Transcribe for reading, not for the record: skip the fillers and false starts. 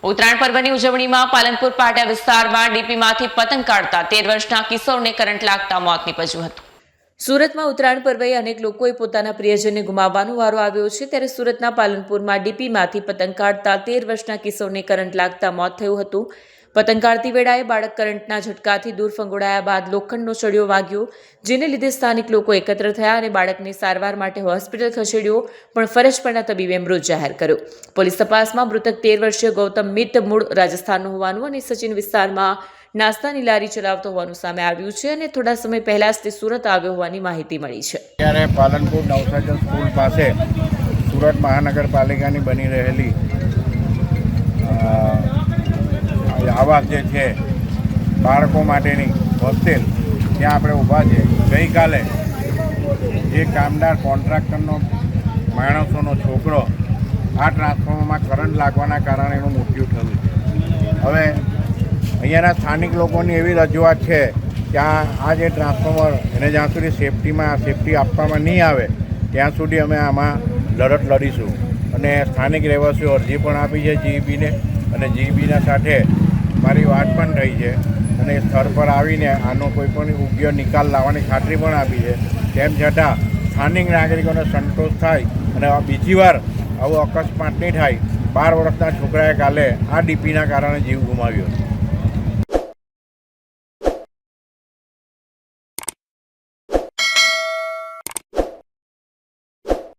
ઉત્તરાયણ પર્વની ઉજવણીમાં પાલનપુર પાટિયા વિસ્તારમાં ડીપીમાંથી પતંગ કાઢતા 13 વર્ષના કિશોરને કરંટ લાગતા મોત નીપજ્યું હતું। સુરતમાં ઉત્તરાયણ પર્વે અનેક લોકોએ પોતાના પ્રિયજનને ગુમાવવાનો વારો આવ્યો છે, ત્યારે સુરતના પાલનપુરમાં ડીપીમાંથી પતંગ કાઢતા 13 વર્ષના કિશોરને કરંટ લાગતા મોત થયું હતું। પતંગ કાઢતી વેળાએ બાળક કરંટના ઝટકાથી દૂર ફંગોળાયા બાદ લોખંડનો સળિયો વાગ્યો, જેને લીધે સ્થાનિક લોકો એકત્ર થયા અને બાળકને સારવાર માટે હોસ્પિટલ ખસેડ્યો, પણ ફરજ પરના તબીબે મૃત જાહેર કર્યો। પોલીસ તપાસમાં મૃતક 13 વર્ષીય ગૌતમ મિત મૂળ રાજસ્થાનનો હોવાનું અને સચિન વિસ્તારમાં નાસ્તાની લારી ચલાવતો હોવાનું સામે આવ્યું છે અને થોડા સમય પહેલા જ તે સુરત આવ્યો હોવાની માહિતી મળી છે। ત્યારે પાલનપુર નવસર્જન સ્કૂલ પાસે સુરત મહાનગરપાલિકાની બની રહેલી આવાસ જે છે બાળકો માટેની હોસ્ટેલ, ત્યાં આપણે ઊભા છે। ગઈકાલે જે કામદાર કોન્ટ્રાક્ટરનો માણસોનો છોકરો આ ટ્રાન્સફોર્મરમાં કરંટ લાગવાના કારણે એનું મૃત્યુ થયું છે। હવે અહીંયાના સ્થાનિક લોકોની એવી રજૂઆત છે કે આ જે ટ્રાન્સફોર્મર એને જ્યાં સુધી સેફટી આપવામાં નહીં આવે ત્યાં સુધી અમે આમાં લડત લડીશું અને સ્થાનિક રહેવાસીઓ અરજી પણ આપી છે જીઈબીને, અને જીઈબીના સાથે મારી વાત પણ થઈ છે અને સ્થળ પર આવીને આનો કોઈ પણ યોગ્ય નિકાલ લાવવાની ખાતરી પણ આપી છે। તેમ છતાં સ્થાનિક નાગરિકોને સંતોષ થાય અને બીજી વાર આવો અકસ્માત નહીં થાય। 12 વર્ષના છોકરાએ કાલે આ ડીપીના કારણે જીવ ગુમાવ્યો।